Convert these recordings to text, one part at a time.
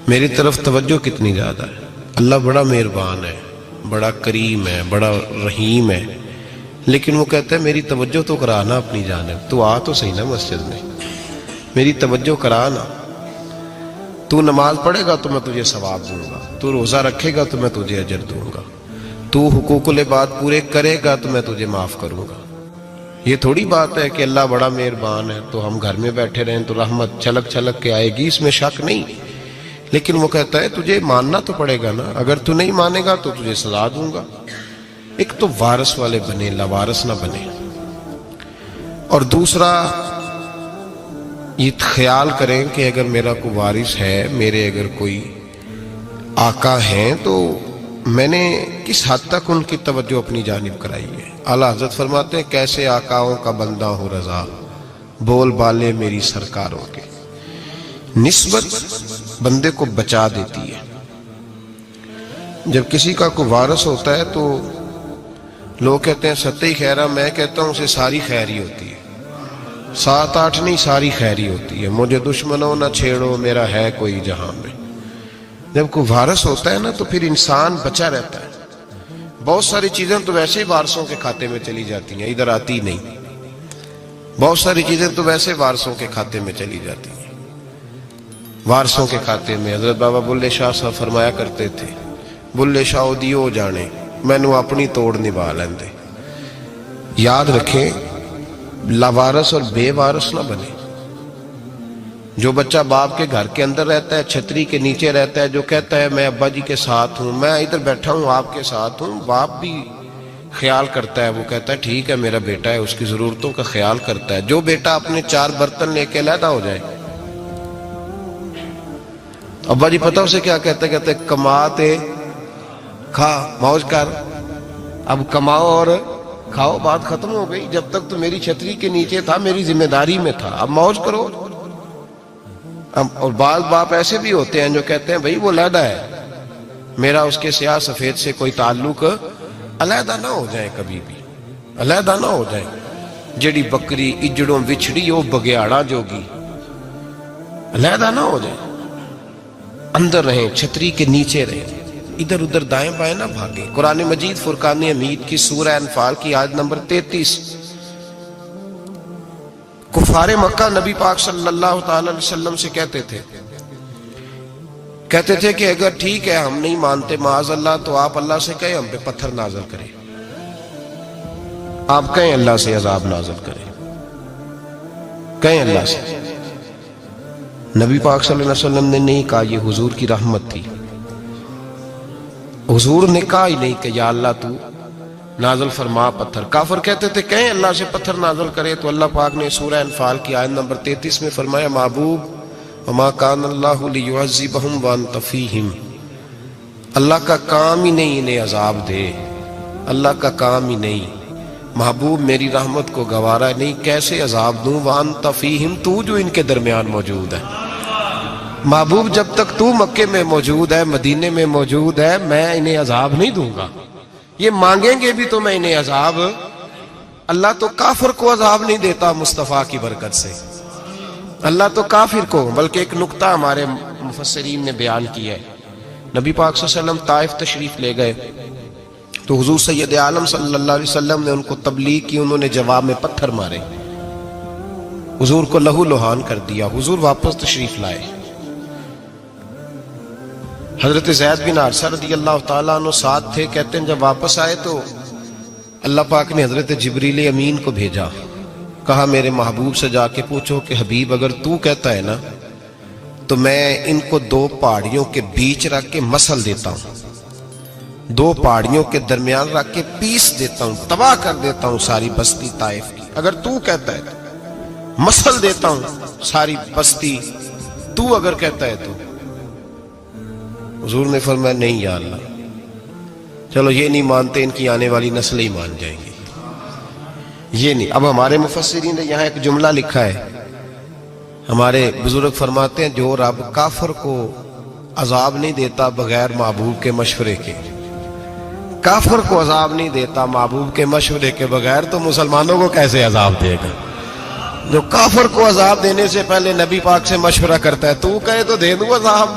میری طرف توجہ کتنی زیادہ ہے. اللہ بڑا مہربان ہے، بڑا کریم ہے، بڑا رحیم ہے، لیکن وہ کہتا ہے میری توجہ تو کرانا اپنی جانب. تو آ تو صحیح نا مسجد میں، میری توجہ کرانا. تو نماز پڑھے گا تو میں تجھے ثواب دوں گا، تو روزہ رکھے گا تو میں تجھے اجر دوں گا، تو حقوق العباد پورے کرے گا تو میں تجھے معاف کروں گا. یہ تھوڑی بات ہے کہ اللہ بڑا مہربان ہے تو ہم گھر میں بیٹھے رہیں تو رحمت چھلک چھلک کے آئے گی، اس میں شک نہیں. لیکن وہ کہتا ہے تجھے ماننا تو پڑے گا نا، اگر تو نہیں مانے گا تو تجھے سزا دوں گا. ایک تو وارث والے بنے، لاوارث نہ بنے. اور دوسرا یہ خیال کریں کہ اگر میرا کوئی وارث ہے، میرے اگر کوئی آقا ہیں، تو میں نے کس حد تک ان کی توجہ اپنی جانب کرائی ہے. اعلیٰ حضرت فرماتے ہیں کیسے آقاؤں کا بندہ ہوں رضا، بول بالے میری سرکاروں کے. نسبت بندے کو بچا دیتی ہے. جب کسی کا کوئی وارث ہوتا ہے تو لوگ کہتے ہیں ستّی خیرہ، میں کہتا ہوں اسے ساری خیر ہی ہوتی ہے. 7-8 نہیں، ساری خیر ہی ہوتی ہے. مجھے دشمنوں نہ چھیڑو، میرا ہے کوئی جہاں میں. جب کوئی وارث ہوتا ہے نا تو پھر انسان بچا رہتا ہے. بہت ساری چیزیں تو ویسے ہی وارثوں کے کھاتے میں چلی جاتی ہیں، ادھر آتی نہیں. بہت ساری چیزیں تو ویسے وارثوں کے کھاتے میں چلی جاتی ہیں. وارثوں کے کھاتے میں حضرت بابا بلے شاہ صاحب فرمایا کرتے تھے، بلے شاہ دیو جانے مینو اپنی توڑ نبھا لیندے. یاد رکھیں لاوارث اور بے وارث نہ بنے. جو بچہ باپ کے گھر کے اندر رہتا ہے، چھتری کے نیچے رہتا ہے، جو کہتا ہے میں ابا جی کے ساتھ ہوں، میں ادھر بیٹھا ہوں آپ کے ساتھ ہوں، باپ بھی خیال کرتا ہے. وہ کہتا ہے ٹھیک ہے میرا بیٹا ہے، اس کی ضرورتوں کا خیال کرتا ہے. جو بیٹا اپنے 4 برتن لے کے علیحدہ ہو جائے، ابا جی پتہ اسے کیا کہتے ہیں کماتے کھا موج کر. اب کماؤ اور کھاؤ، بات ختم ہو گئی. جب تک تو میری چھتری کے نیچے تھا، میری ذمہ داری میں تھا، اب موج کرو. اور بعض باپ ایسے بھی ہوتے ہیں جو کہتے ہیں بھئی وہ علیحدہ ہے، میرا اس کے سیاہ سفید سے کوئی تعلق، علیحدہ نہ ہو جائیں، کبھی بھی علیحدہ نہ ہو جائیں. جڑی بکری اجڑوں وچھڑی وہ بگیاڑا جوگی، علیحدہ نہ ہو جائیں، اندر رہیں، چھتری کے نیچے رہیں، ادھر ادھر دائیں بائیں نہ بھاگیں. قرآن مجید فرقان حمید کی سورہ انفال کی آیت نمبر 33. کفار مکہ نبی پاک صلی اللہ تعالی علیہ وسلم سے کہتے تھے کہ اگر ٹھیک ہے ہم نہیں مانتے معاذ اللہ، تو آپ اللہ سے کہیں ہم پہ پتھر نازل کریں، آپ کہیں اللہ سے عذاب نازل کریں، کہیں اللہ سے. نبی پاک صلی اللہ علیہ وسلم نے نہیں کہا، یہ حضور کی رحمت تھی. حضور نے کہا ہی نہیں کہ یا اللہ تو نازل فرما پتھر. کافر کہتے تھے کہیں اللہ سے پتھر نازل کرے، تو اللہ پاک نے سورہ انفال کی آیت نمبر 33 میں فرمایا محبوب وما کان اللہ لیعذبہم وانت فیہم. اللہ کا کام ہی نہیں انہیں عذاب دے، اللہ کا کام ہی نہیں. محبوب میری رحمت کو گوارا نہیں، کیسے عذاب دوں وانت فیہم، تو جو ان کے درمیان موجود ہے. محبوب جب تک تو مکے میں موجود ہے، مدینے میں موجود ہے، میں انہیں عذاب نہیں دوں گا. یہ مانگیں گے بھی تو میں انہیں عذاب، اللہ تو کافر کو عذاب نہیں دیتا مصطفیٰ کی برکت سے. اللہ تو کافر کو، بلکہ ایک نقطہ ہمارے مفسرین نے بیان کیا ہے. نبی پاک صلی اللہ علیہ وسلم طائف تشریف لے گئے تو حضور سید عالم صلی اللہ علیہ وسلم نے ان کو تبلیغ کی، انہوں نے جواب میں پتھر مارے، حضور کو لہو لہان کر دیا. حضور واپس تشریف لائے. حضرت زید بن حارثہ رضی اللہ تعالیٰ عنہ ساتھ تھے. کہتے ہیں جب واپس آئے تو اللہ پاک نے حضرت جبریل امین کو بھیجا، کہا میرے محبوب سے جا کے پوچھو کہ حبیب اگر تو کہتا ہے نا تو میں ان کو 2 پہاڑیوں کے بیچ رکھ کے مسل دیتا ہوں، 2 پہاڑیوں کے درمیان رکھ کے پیس دیتا ہوں، تباہ کر دیتا ہوں ساری بستی طائف کی. اگر تو کہتا ہے تو مسل دیتا ہوں ساری بستی، تو اگر کہتا ہے تو. حضور نے فرمایا نہیں یا اللہ، چلو یہ نہیں مانتے، ان کی آنے والی نسلیں ہی مان جائیں گی. یہ نہیں. اب ہمارے مفسرین نے یہاں ایک جملہ لکھا ہے، ہمارے بزرگ فرماتے ہیں جو رب کافر کو عذاب نہیں دیتا بغیر محبوب کے مشورے کے، کافر کو عذاب نہیں دیتا محبوب کے مشورے کے بغیر، تو مسلمانوں کو کیسے عذاب دے گا؟ جو کافر کو عذاب دینے سے پہلے نبی پاک سے مشورہ کرتا ہے، تو کہے تو دے دوں عذاب،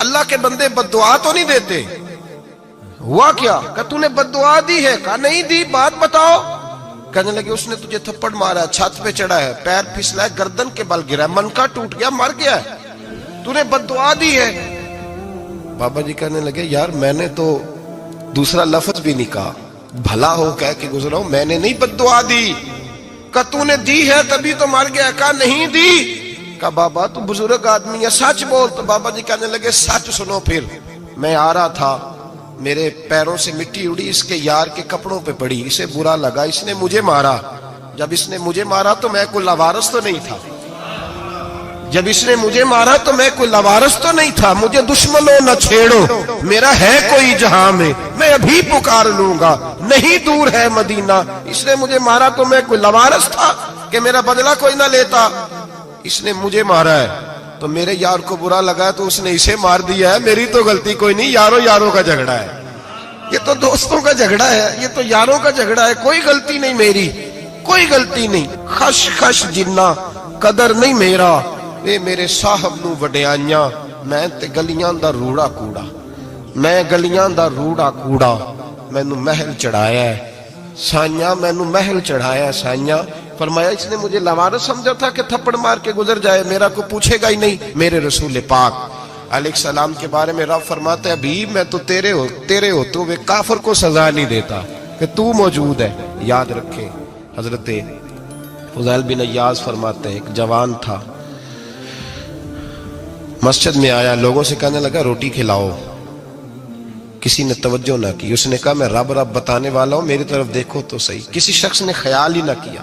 اللہ کے بندے بد دعا تو نہیں دیتے. ہوا کیا؟ کہ تو نے بد دعا دی ہے؟ کہا نہیں دی، بات بتاؤ. کہنے لگے اس نے تجھے تھپڑ مارا ہے، چھت پہ چڑھا ہے، پیر پھسلا ہے، گردن کے بل گرا ہے، منکا ٹوٹ گیا، مر گیا ہے، تو نے بد دعا دی ہے. بابا جی کہنے لگے یار میں نے تو دوسرا لفظ بھی نہیں کہا، بھلا ہو کہہ کے گزرا ہوں، میں نے نہیں بد دعا دی. کہ تو نے دی ہے تبھی تو مر گیا. کہا نہیں دی. کہا بابا تو بزرگ آدمی ہے، سچ بول. تو بابا جی کہنے لگے سچ سنو. پھر میں آ رہا تھا، میرے پیروں سے مٹی اڑی، اس کے یار کے کپڑوں پہ پڑی، اسے برا لگا، اس نے مجھے مارا. جب اس نے مجھے مارا تو میں کوئی لاوارث تو نہیں تھا. جب اس نے مجھے مارا تو میں کوئی لاوارث تو نہیں تھا. مجھے دشمنوں نہ چھیڑو، میرا ہے کوئی جہاں میں ابھی پکار لوں گا، نہیں دور ہے مدینہ. اس نے مجھے مارا تو میں کوئی لاوارث تھا کہ میرا بدلہ کوئی نہ لیتا. اس نے مجھے مارا ہے تو میرے یار کو برا لگا ہے تو اس نے اسے مار دیا ہے، میری تو غلطی کوئی نہیں. یاروں کا جھگڑا ہے، یہ تو دوستوں کا جھگڑا ہے، یہ تو یاروں کا جھگڑا ہے، کوئی غلطی نہیں میری، کوئی غلطی نہیں. خش خش جنہ قدر نہیں میرا، اے میرے صاحب نو وڈیائیاں، میں تے گلیاں دا روڑا کوڑا، میں گلیاں دا روڑا کوڑا. مینوں محل چڑھایا ہے سائیاں، مینوں محل چڑھایا ہے سائیاں. فرمایا اس نے مجھے لاوارث سمجھا تھا کہ تھپڑ مار کے گزر جائے، میرا کو پوچھے گا ہی نہیں. میرے رسول پاک علیہ السلام کے بارے میں رب فرماتا ہے ابھی میں تو تیرے ہوتے ہوئے کافر کو سزا نہیں دیتا کہ تو موجود ہے. یاد رکھیں حضرت فضیل بن عیاض فرماتے ہیں ایک جوان تھا، مسجد میں آیا، لوگوں سے کہنے لگا روٹی کھلاؤ. کسی نے توجہ نہ کی. اس نے کہا میں رب بتانے والا ہوں، میری طرف دیکھو تو صحیح. کسی شخص نے خیال ہی نہ کیا.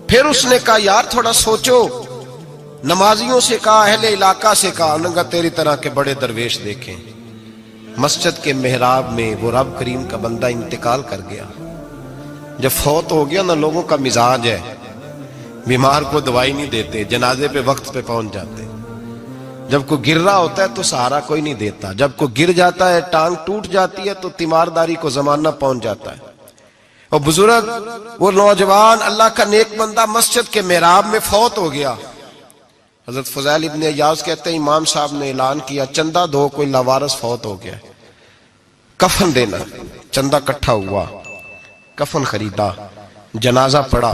پھر اس نے کہا یار تھوڑا سوچو. نمازیوں سے کہا، اہل علاقہ سے کہا، انہوں نے کہا تیری طرح کے بڑے درویش دیکھیں. مسجد کے محراب میں وہ رب کریم کا بندہ انتقال کر گیا. جب فوت ہو گیا نا، لوگوں کا مزاج ہے بیمار کو دوائی نہیں دیتے، جنازے پہ وقت پہ پہنچ جاتے. جب کوئی گر رہا ہوتا ہے تو سہارا کوئی نہیں دیتا، جب کوئی گر جاتا ہے ٹانگ ٹوٹ جاتی ہے تو تیمارداری کو زمانہ پہنچ جاتا ہے. اور بزرگ وہ نوجوان اللہ کا نیک بندہ مسجد کے محراب میں فوت ہو گیا. حضرت فضیل ابن عیاض کہتے ہیں امام صاحب نے اعلان کیا چندہ دو، کوئی لاوارث فوت ہو گیا، کفن دینا. چندہ کٹھا ہوا، کفن خریدا، جنازہ پڑا.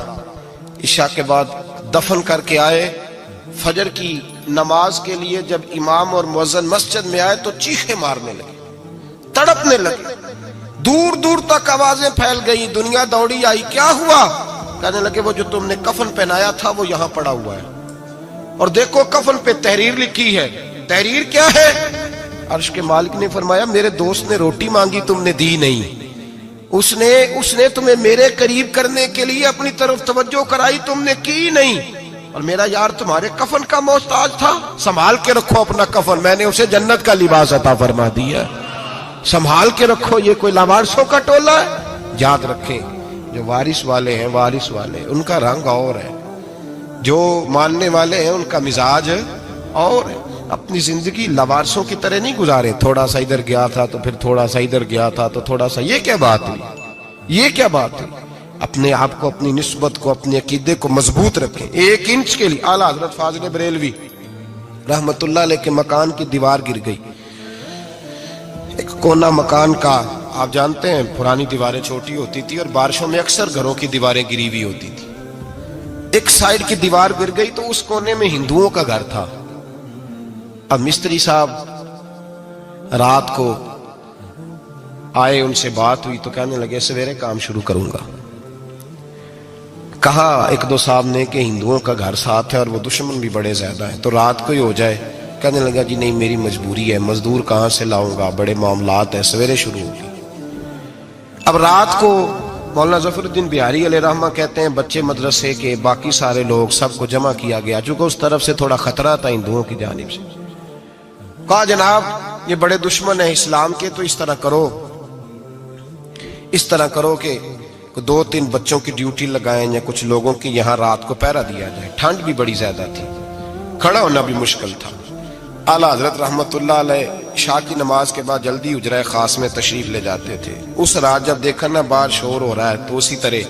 عشاء کے بعد دفن کر کے آئے. فجر کی نماز کے لیے جب امام اور مؤذن مسجد میں آئے تو چیخیں مارنے لگے، تڑپنے لگے. دور دور تک آوازیں پھیل گئی، دنیا دوڑی آئی. کیا ہوا؟ کہنے لگے وہ جو تم نے کفن پہنایا تھا وہ یہاں پڑا ہوا ہے، اور دیکھو کفن پہ تحریر لکھی ہے. تحریر کیا ہے؟ عرش کے مالک نے فرمایا میرے دوست نے روٹی مانگی تم نے دی نہیں، اس نے تمہیں میرے قریب کرنے کے لیے اپنی طرف توجہ کرائی، تم نے کی نہیں. اور میرا یار تمہارے کفن کا محتاج تھا، سنبھال کے رکھو اپنا کفن، میں نے اسے جنت کا لباس عطا فرما دیا، سنبھال کے رکھو. یہ کوئی لاوارثوں کا ٹولہ ہے؟ یاد رکھیں جو وارث والے ہیں، وارث والے ان کا رنگ اور ہے، جو ماننے والے ہیں ان کا مزاج اور ہے. اپنی زندگی لاوارثوں کی طرح نہیں گزارے، تھوڑا سا ادھر گیا تھا تو پھر تھوڑا سا ادھر گیا تھا تو تھوڑا سا. یہ کیا بات ہے؟ یہ کیا بات ہے؟ اپنے آپ کو، اپنی نسبت کو، اپنے عقیدے کو مضبوط رکھیں. 1 انچ کے لیے اعلیٰ حضرت فاضل بریلوی رحمت اللہ علیہ کے مکان کی دیوار گر گئی. ایک کونا مکان کا، آپ جانتے ہیں پرانی دیواریں چھوٹی ہوتی تھی اور بارشوں میں اکثر گھروں کی دیواریں گری ہوئی ہوتی تھی. ایک سائیڈ کی دیوار گر گئی تو اس کونے میں ہندوؤں کا گھر تھا. اب مستری صاحب رات کو آئے، ان سے بات ہوئی تو کہنے لگے سویرے کام شروع کروں گا. کہا 1-2 صاحب نے کہ ہندوؤں کا گھر ساتھ ہے اور وہ دشمن بھی بڑے زیادہ ہیں تو رات کو ہی ہو جائے. کہنے لگا جی نہیں میری مجبوری ہے، مزدور کہاں سے لاؤں گا، بڑے معاملات ہیں، سویرے شروع ہوگی. اب رات کو مولانا ظفر الدین بہاری علیہ رحمہ کہتے ہیں بچے مدرسے کے، باقی سارے لوگ، سب کو جمع کیا گیا، چونکہ اس طرف سے تھوڑا خطرہ تھا ہندوؤں کی جانب سے. کہا جناب یہ بڑے دشمن ہیں اسلام کے، تو اس طرح کرو کہ 2-3 بچوں کی ڈیوٹی لگائیں یا کچھ لوگوں کی یہاں رات کو پہرا دیا جائے. ٹھنڈ بھی بڑی زیادہ تھی، کھڑا ہونا بھی مشکل تھا. اعلیٰ حضرت رحمت اللہ علیہ عشاء کی نماز کے بعد جلدی حجرہ خاص میں تشریف لے جاتے تھے. اس رات جب دیکھا نا باہر شور ہو رہا ہے تو اسی طرح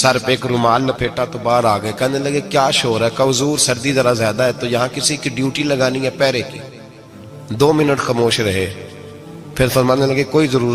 سر پہ ایک رومال لپیٹا تو باہر آ گئے. کہنے لگے کیا شور ہے؟ کہ حضور سردی ذرا زیادہ ہے تو یہاں کسی کی ڈیوٹی لگانی ہے پہرے کی. 2 منٹ خاموش رہے، پھر فرمانے لگے کوئی ضرورت